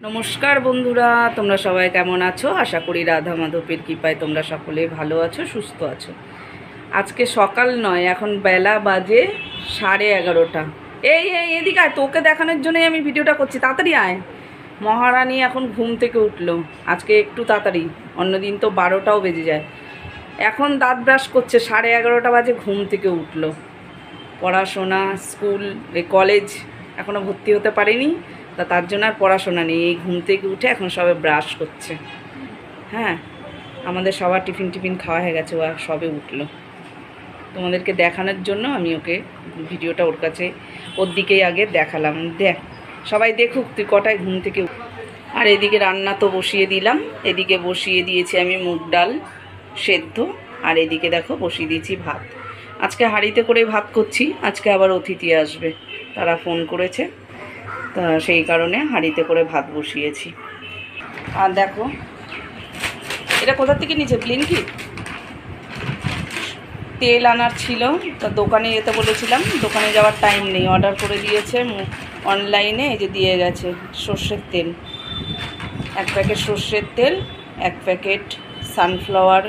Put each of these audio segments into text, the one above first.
নমস্কার বন্ধুরা, তোমরা সবাই কেমন আছো? আশা করি রাধা মাধবের কৃপায় তোমরা সকলে ভালো আছো, সুস্থ আছো। আজকে সকাল নয়, এখন বেলা বাজে 11:30। এই এই এদিকে আয়, তোকে দেখানোর জন্যই আমি ভিডিওটা করছি, তাড়াতাড়ি আয়। মহারানী এখন ঘুম থেকে উঠলো, আজকে একটু তাড়াতাড়ি, অন্যদিন তো 12টাও বেজে যায়। এখন দাঁত ব্রাশ করছে, 11:30 বাজে ঘুম থেকে উঠলো। পড়াশোনা, স্কুল, এই কলেজ এখনও ভর্তি হতে পারেনি, তার জন্য আর পড়াশোনা নেই। এই ঘুম থেকে উঠে এখন সবে ব্রাশ করছে। হ্যাঁ, আমাদের সবার টিফিন খাওয়া হয়ে গেছে, ও সবে উঠলো। তোমাদেরকে দেখানোর জন্য আমি ওকে ভিডিওটা ওর কাছে, ওর দিকেই আগে দেখালাম। দেখ, সবাই দেখুক তুই কটায় ঘুম থেকে। আর এদিকে রান্না তো বসিয়ে দিলাম। এদিকে বসিয়ে দিয়েছি আমি মুগ ডাল সেদ্ধ, আর এদিকে দেখো বসিয়ে দিয়েছি ভাত। আজকে হাঁড়িতে করে ভাত করছি, আজকে আবার অতিথি আসবে, তারা ফোন করেছে, তা সেই কারণে হাঁড়িতে করে ভাত বসিয়েছি। আর দেখো, এটা কোথা থেকে নিয়েছে? ব্লিঙ্কিট। তেল আনার ছিল, তা দোকানে যেতে বলেছিলাম, দোকানে যাওয়ার টাইম নেই, অর্ডার করে দিয়েছে অনলাইনে। এই যে দিয়ে গেছে সর্ষের তেল, 1 প্যাকেট সর্ষের তেল, 1 প্যাকেট সানফ্লাওয়ার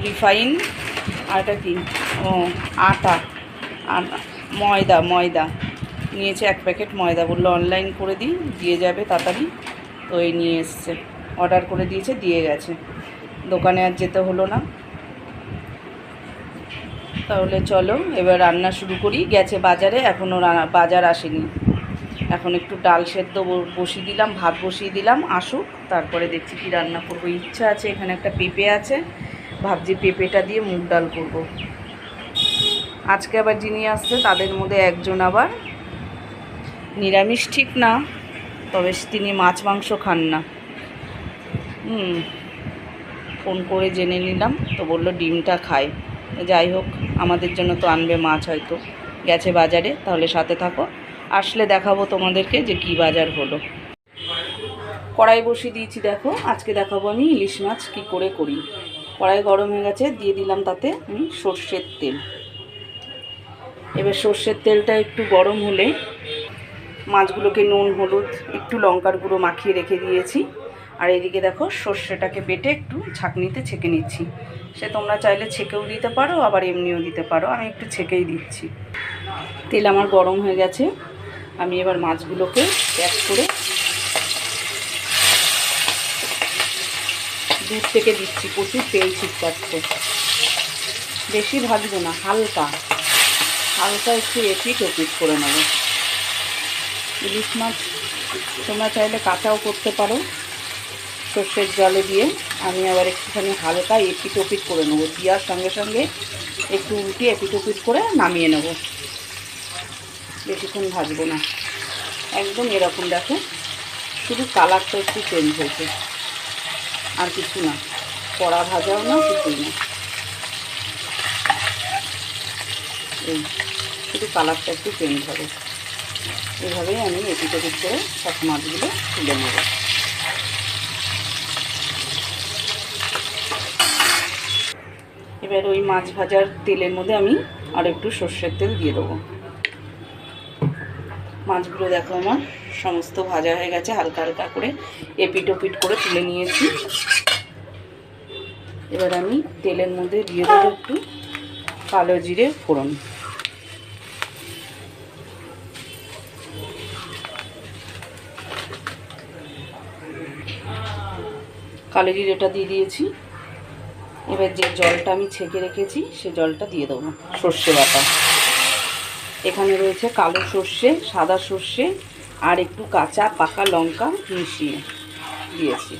রিফাইন, আর এটা কি, ও আটা, ময়দা নিয়েছে, 1 প্যাকেট ময়দা। বললো অনলাইন করে দিয়ে যাবে তাড়াতাড়ি, তো এই নিয়ে এসছে, অর্ডার করে দিয়েছে, দিয়ে গেছে। দোকানে আর যেতে হলো না। তাহলে চলো এবার রান্না শুরু করি। গেছে বাজারে, এখনও বাজার আসেনি। এখন একটু ডাল সেদ্ধ বসিয়ে দিলাম, ভাত বসিয়ে দিলাম, আসুক, তারপরে দেখছি কি রান্না করবো। ইচ্ছা আছে, এখানে একটা পেঁপে আছে, ভাবছি পেঁপেটা দিয়ে মুগ ডাল করব। আজকে আবার যিনি আসছে তাদের মধ্যে একজন আবার নিরামিষ ঠিক না, তবে তিনি মাছ মাংস খান না। ফোন করে জেনে নিলাম, তো বললো ডিমটা খায়। যাই হোক, আমাদের জন্য তো আনবে মাছ, হয়তো গেছে বাজারে। তাহলে সাথে থাকো, আসলে দেখাবো তোমাদেরকে যে কি বাজার হলো। কড়াই বসিয়ে দিয়েছি, দেখো আজকে দেখাবো আমি ইলিশ মাছ কি করে করি। কড়াই গরম হয়ে গেছে, দিয়ে দিলাম তাতে আমি সর্ষের তেল। এবার সর্ষের তেলটা একটু গরম হলে মাছগুলোকে নুন হলুদ একটু লঙ্কার গুঁড়ো মাখিয়ে রেখে দিয়েছি। আর এদিকে দেখো সর্ষেটাকে বেটে একটু ছাঁকনিতে ছেঁকে নিচ্ছি। সে তোমরা চাইলে ছেঁকেও দিতে পারো, আবার এমনিও দিতে পারো, আমি একটু ছেঁকেই দিচ্ছি। তেল আমার গরম হয়ে গেছে, আমি এবার মাছগুলোকে প্যাক করে দূর থেকে দিচ্ছি। প্রচুর তেল ছিটকাচ্ছে, বেশি ভাজবো না, হালকা একটু এপিট ওপিট করে নেবো। ইলিশ মাছ তোমরা চাইলে কাঁচাও করতে পারো সর্ষের জলে দিয়ে। আমি আবার একটুখানি হালকা এপিট ওপিট করে নেবো, দেওয়ার সঙ্গে সঙ্গে একটু উল্টে এপিট ওপিট করে নামিয়ে নেব। বেশিক্ষণ ভাজবো না, একদম এরকম দেখো, শুধু কালারটা একটু চেঞ্জ হয়েছে, আর কিছু না, কড়া ভাজাও না, কিছুই না, এই শুধু কালারটা একটু চেঞ্জ হবে। এভাবেই আমি এপিট ওপিট করে সব মাছগুলো তুলে নেব। এবার ওই মাছ ভাজার তেলের মধ্যে আমি আর একটু সর্ষের তেল দিয়ে দেবো। মাছগুলো দেখো আমার সমস্ত ভাজা হয়ে গেছে, হালকা হালকা করে এপিট ওপিট করে তুলে নিয়েছি। এবার আমি তেলের মধ্যে দিয়ে দেবো একটু কালো জিরে ফোড়ন। কালো জিরেটা দিয়ে দিয়েছি। এবার যে জলটা আমি ছেঁকে রেখেছি সে জলটা দিয়ে দেবো। সর্ষে বাটা এখানে রয়েছে, কালো সর্ষে, সাদা সর্ষে আর একটু কাঁচা পাকা লঙ্কা মিশিয়ে দিয়েছি।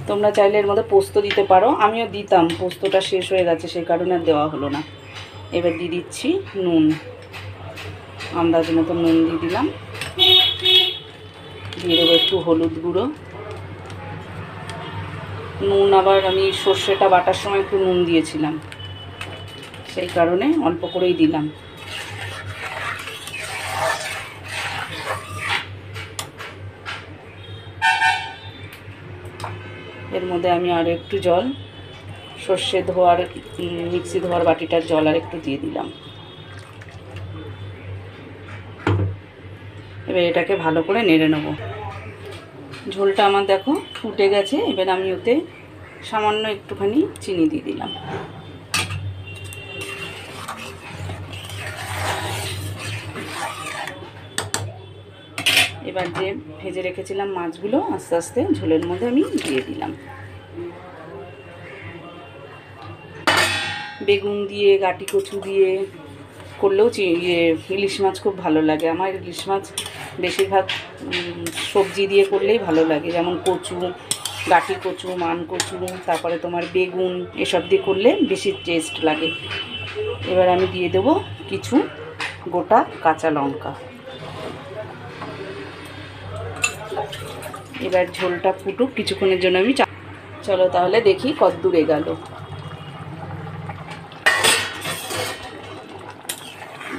তোমরা চাইলে এর মধ্যে পোস্ত দিতে পারো, আমিও দিতাম, পোস্তটা শেষ হয়ে গেছে সেই কারণে আর দেওয়া হলো না। এবার দিয়ে দিচ্ছি নুন, আন্দাজ মতো নুন দিয়ে দিলাম। দিয়ে দেবো একটু হলুদ গুঁড়ো। নুন আবার আমি সর্ষেটা বাটার সময় একটু নুন দিয়েছিলাম, সেই কারণে অল্প করেই দিলাম। এর মধ্যে আমি আরও একটু জল, সর্ষে ধোয়ার মিক্সি ধোয়ার বাটিটার জল আর একটু দিয়ে দিলাম। এবার এটাকে ভালো করে নেড়ে নেব। ঝোলটা আমার দেখো ফুটে গেছে। এবার আমি ওতে সামান্য একটুখানি চিনি দিয়ে দিলাম। এবার যে ভেজে রেখেছিলাম মাছগুলো আস্তে আস্তে ঝোলের মধ্যে আমি দিয়ে দিলাম। বেগুন দিয়ে গাটি কচু দিয়ে করলেও ইলিশ মাছ খুব ভালো লাগে। আমার ইলিশ মাছ বেশিরভাগ সবজি দিয়ে করলেই ভালো লাগে, যেমন কচু, গাটি কচু, মান কচু, তারপরে তোমার বেগুন, এসব দিয়ে করলে বেশি টেস্ট লাগে। এবার আমি দিয়ে দেবো কিছু গোটা কাঁচা লঙ্কা। এবার ঝোলটা ফুটুক কিছুক্ষণের জন্য আমি চলো তাহলে দেখি কতদূর এগোলো।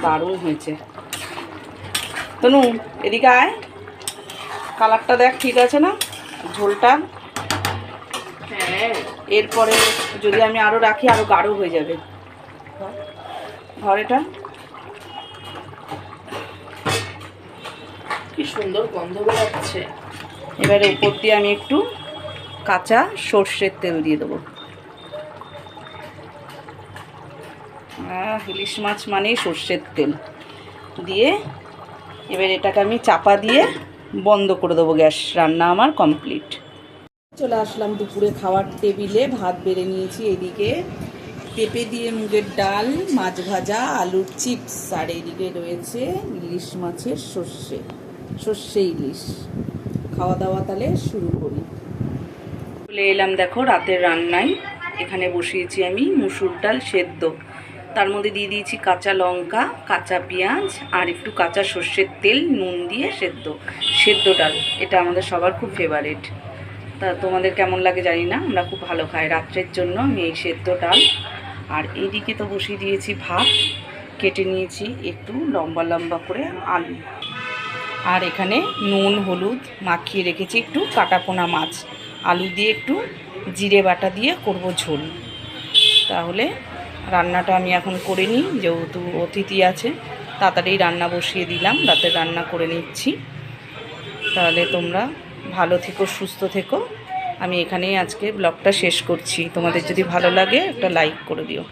দারুণ হয়েছে। তনু এদিকে আয়, কালারটা দেখ ঠিক আছে না ঝোলটা? হ্যাঁ, এরপরে যদি আমি আরও রাখি আরও গাঢ় হয়ে যাবে। ধর এটা, কি সুন্দর গন্ধ বেরোচ্ছে। এবারে উপর দিয়ে আমি একটু কাঁচা সর্ষের তেল দিয়ে দেবো। ইলিশ মাছ মানেই সর্ষের তেল দিয়ে এবার এটাকে আমি চাপা দিয়ে বন্ধ করে দেবো গ্যাস। রান্না আমার কমপ্লিট। চলে আসলাম দুপুরে খাওয়ার টেবিলে। ভাত বেড়ে নিয়েছি, এদিকে পেঁপে দিয়ে মুগের ডাল, মাছ ভাজা, আলুর চিপস, আর এদিকে রয়েছে ইলিশ মাছের সর্ষে ইলিশ। খাওয়া দাওয়া তাহলে শুরু করি। চলে এলাম দেখো রাতের রান্নায়। এখানে বসিয়েছি আমি মুসুর ডাল সেদ্ধ, তার মধ্যে দিয়ে দিয়েছি কাঁচা লঙ্কা, কাঁচা পেঁয়াজ আর একটু কাঁচা সর্ষের তেল, নুন দিয়ে সেদ্ধ ডাল। এটা আমাদের সবার খুব ফেভারিট। তা তোমাদের কেমন লাগে জানি না, আমরা খুব ভালো খাই। রাত্রের জন্য আমি এই সেদ্ধ ডাল। আর এইদিকে তো বসিয়ে দিয়েছি ভাত, কেটে নিয়েছি একটু লম্বা লম্বা করে আলু, আর এখানে নুন হলুদ মাখিয়ে রেখেছি একটু কাটাপোনা মাছ। আলু দিয়ে একটু জিরে বাটা দিয়ে করব ঝোল। তাহলে রান্নাটা আমি এখন করে নিই, যেহেতু অতিথি আছে তাড়াতাড়ি রান্না বসিয়ে দিলাম, রাতের রান্না করে নিচ্ছি। তাহলে তোমরা ভালো থেকো, সুস্থ থেকো। আমি এখানেই আজকে ব্লগটা শেষ করছি। তোমাদের যদি ভালো লাগে একটা লাইক করে দিও।